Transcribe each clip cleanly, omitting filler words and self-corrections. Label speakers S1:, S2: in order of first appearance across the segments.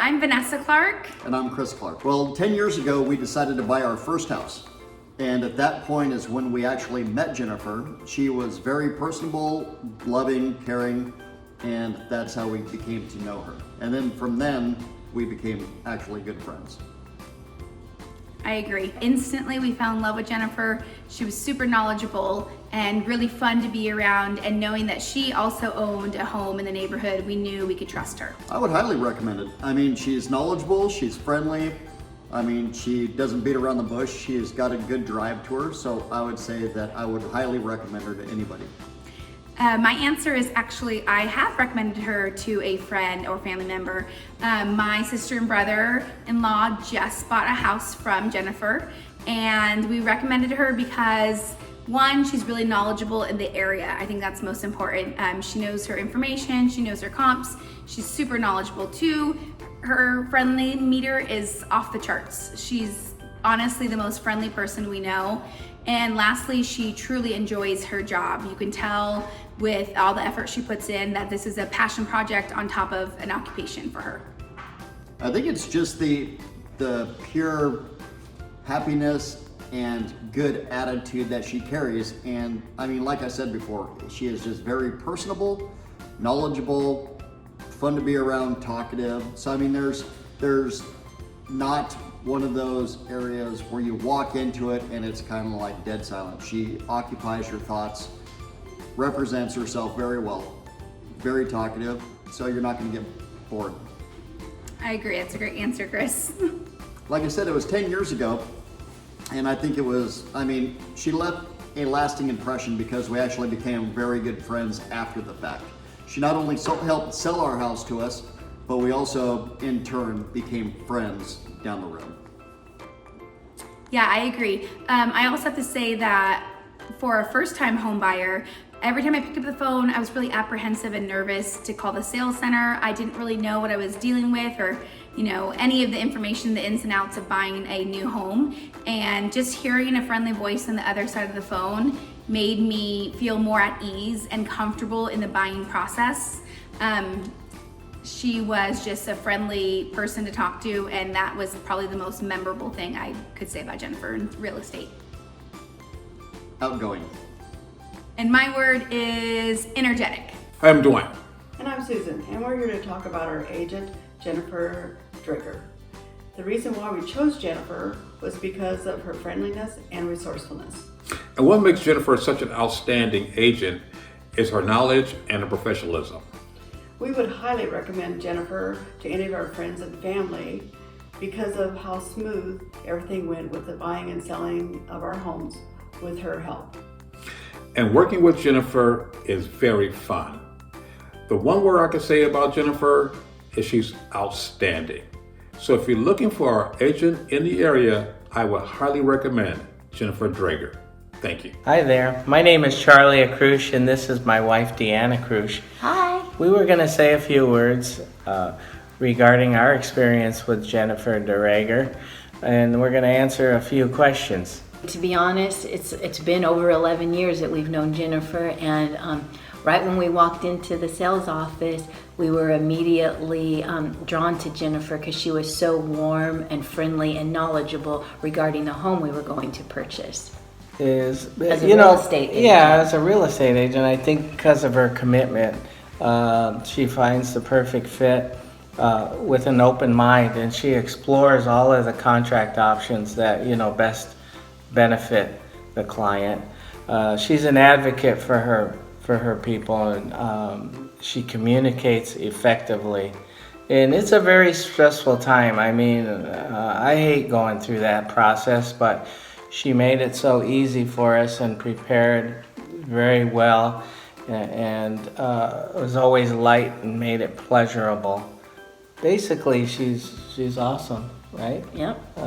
S1: I'm Vanessa Clark.
S2: And I'm Chris Clark. Well, 10 years ago, we decided to buy our first house. And at that point is when we actually met Jennifer. She was very personable, loving, caring, and that's how we became to know her. And then from then, we became actually good friends.
S1: I agree. Instantly, we fell in love with Jennifer. She was super knowledgeable and really fun to be around, and knowing that she also owned a home in the neighborhood, we knew we could trust her.
S2: I would highly recommend it. I mean, she's knowledgeable, she's friendly. I mean, she doesn't beat around the bush. She's got a good drive to her, so I would say that I would highly recommend her to anybody.
S1: My answer is actually, I have recommended her to a friend or family member. My sister and brother-in-law just bought a house from Jennifer, and we recommended her because, one, she's really knowledgeable in the area. I think that's most important. She knows her information, she knows her comps, she's super knowledgeable. Two, her friendly meter is off the charts. She's honestly the most friendly person we know. And lastly, she truly enjoys her job. You can tell with all the effort she puts in that this is a passion project on top of an occupation for her.
S2: I think it's just the pure happiness and good attitude that she carries. And I mean, like I said before, she is just very personable, knowledgeable, fun to be around, talkative. So I mean, there's not one of those areas where you walk into it and it's kind of like dead silent. She occupies your thoughts, represents herself very well, very talkative, so you're not going to get bored.
S1: I agree, that's a great answer, Chris.
S2: Like I said, it was 10 years ago, and I think it was, I mean, she left a lasting impression because we actually became very good friends after the fact. She not only helped sell our house to us, but we also, in turn, became friends down the road.
S1: Yeah, I agree. I also have to say that for a first-time home buyer, every time I picked up the phone, I was really apprehensive and nervous to call the sales center. I didn't really know what I was dealing with, or any of the information, the ins and outs of buying a new home. And just hearing a friendly voice on the other side of the phone made me feel more at ease and comfortable in the buying process. She was just a friendly person to talk to, and that was probably the most memorable thing I could say about Jennifer in real estate.
S2: Outgoing.
S1: And my word is energetic.
S3: Hi, I'm Dwayne.
S4: And I'm Susan, and we're here to talk about our agent, Jennifer Duregger. The reason why we chose Jennifer was because of her friendliness and resourcefulness.
S3: And what makes Jennifer such an outstanding agent is her knowledge and her professionalism.
S4: We would highly recommend Jennifer to any of our friends and family because of how smooth everything went with the buying and selling of our homes with her help.
S3: And working with Jennifer is very fun. The one word I could say about Jennifer is she's outstanding. So if you're looking for an agent in the area, I would highly recommend Jennifer Duregger. Thank you.
S5: Hi there. My name is Charlie Acrush, and this is my wife, Deanna Acrush.
S6: Hi.
S5: We were going to say a few words regarding our experience with Jennifer Duregger, and we're going to answer a few questions.
S6: To be honest, it's been over 11 years that we've known Jennifer, and right when we walked into the sales office, we were immediately drawn to Jennifer because she was so warm and friendly and knowledgeable regarding the home we were going to purchase.
S5: As
S6: a real estate agent.
S5: Yeah, as a real estate agent, I think because of her commitment, she finds the perfect fit with an open mind, and she explores all of the contract options that best benefit the client. She's an advocate for her people, and she communicates effectively. And it's a very stressful time. I mean, I hate going through that process, but she made it so easy for us and prepared very well, and was always light and made it pleasurable. Basically, she's awesome, right?
S6: Yep.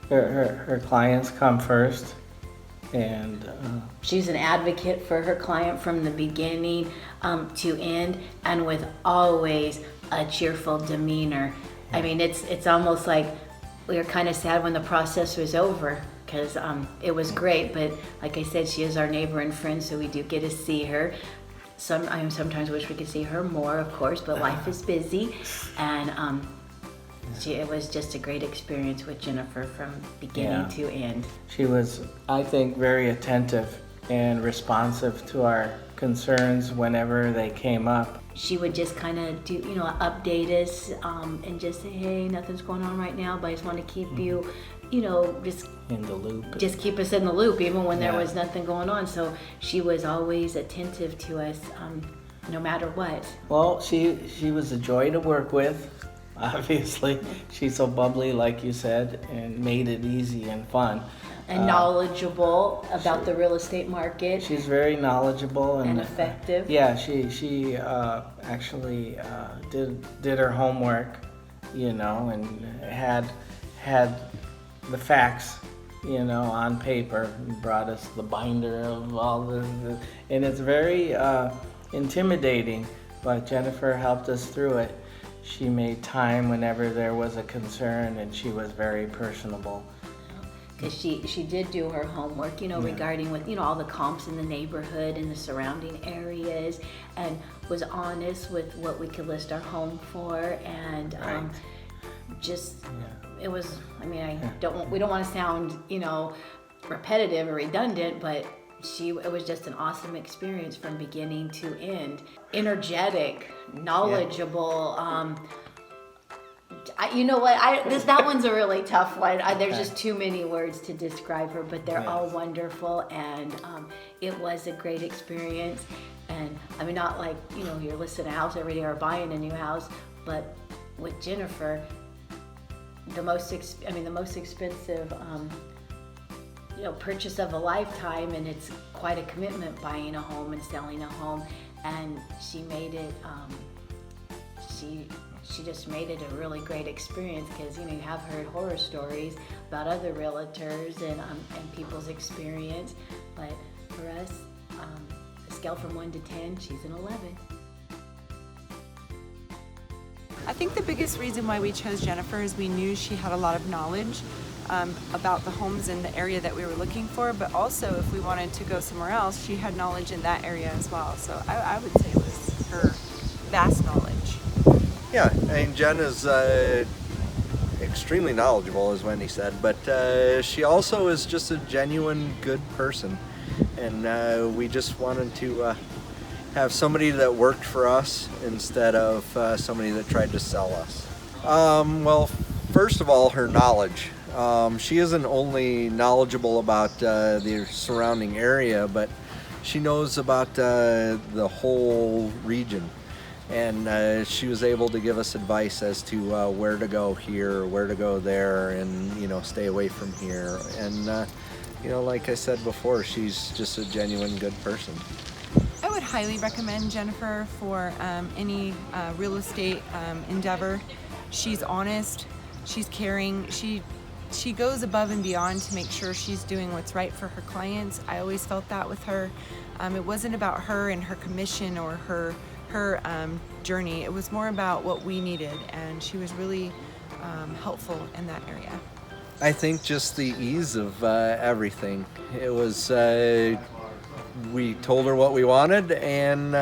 S5: Her clients come first, and
S6: She's an advocate for her client from the beginning to end, and with always a cheerful demeanor. I mean, it's almost like we were kind of sad when the process was over because it was great, but like I said, she is our neighbor and friend, so we do get to see her. I sometimes wish we could see her more, of course, but life is busy, and It was just a great experience with Jennifer from beginning to end.
S5: She was, I think, very attentive and responsive to our concerns whenever they came up.
S6: She would just kind of do, update us and just say, hey, nothing's going on right now, but I just want to keep you, just
S5: In the loop.
S6: just keep us in the loop even when there was nothing going on. So she was always attentive to us no matter what.
S5: Well, she was a joy to work with, obviously. She's so bubbly, like you said, and made it easy and fun.
S6: And knowledgeable about the real estate market.
S5: She's very knowledgeable
S6: and effective.
S5: Yeah, she actually did her homework, and had the facts, on paper. And brought us the binder of all and it's very intimidating, but Jennifer helped us through it. She made time whenever there was a concern, and she was very personable.
S6: Because she did do her homework, regarding with, all the comps in the neighborhood and the surrounding areas, and was honest with what we could list our home for, and it was, we don't want to sound, repetitive or redundant, but it was just an awesome experience from beginning to end. Energetic, knowledgeable, you know what? That one's a really tough one. There's just too many words to describe her, but they're all wonderful, and it was a great experience. And not like you're listing a house every day or buying a new house, but with Jennifer, the most expensive purchase of a lifetime, and it's quite a commitment buying a home and selling a home, and she made it. She just made it a really great experience, because you have heard horror stories about other realtors and people's experience, but for us, a scale from 1 to 10, she's an 11.
S7: I think the biggest reason why we chose Jennifer is we knew she had a lot of knowledge about the homes in the area that we were looking for, but also if we wanted to go somewhere else, she had knowledge in that area as well. So I would say it was her vast knowledge.
S8: Yeah, Jen is extremely knowledgeable, as Wendy said, but she also is just a genuine good person, and we just wanted to have somebody that worked for us instead of somebody that tried to sell us. Well, first of all, her knowledge. She isn't only knowledgeable about the surrounding area, but she knows about the whole region. And she was able to give us advice as to where to go here, where to go there, and stay away from here. And like I said before, she's just a genuine good person.
S7: I would highly recommend Jennifer for any real estate endeavor. She's honest, she's caring, she goes above and beyond to make sure she's doing what's right for her clients. I always felt that with her. It wasn't about her and her commission or her journey. It was more about what we needed, and she was really helpful in that area.
S8: I think just the ease of everything. It was, we told her what we wanted, and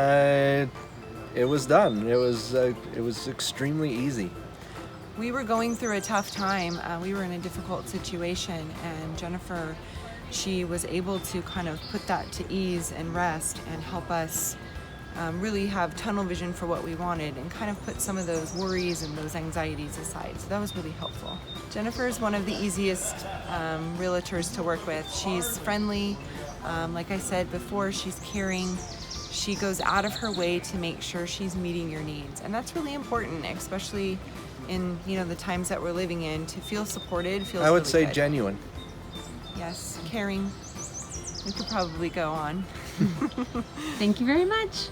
S8: it was done. It was extremely easy.
S7: We were going through a tough time. We were in a difficult situation, and Jennifer, she was able to kind of put that to ease and rest and help us really have tunnel vision for what we wanted, and kind of put some of those worries and those anxieties aside. So that was really helpful. Jennifer is one of the easiest realtors to work with. She's friendly. Like I said before, she's caring. She goes out of her way to make sure she's meeting your needs. And that's really important, especially in the times that we're living in, to feel supported. Feels
S8: I would
S7: really
S8: say
S7: good.
S8: genuine.
S7: Yes, caring. We could probably go on.
S9: Thank you very much.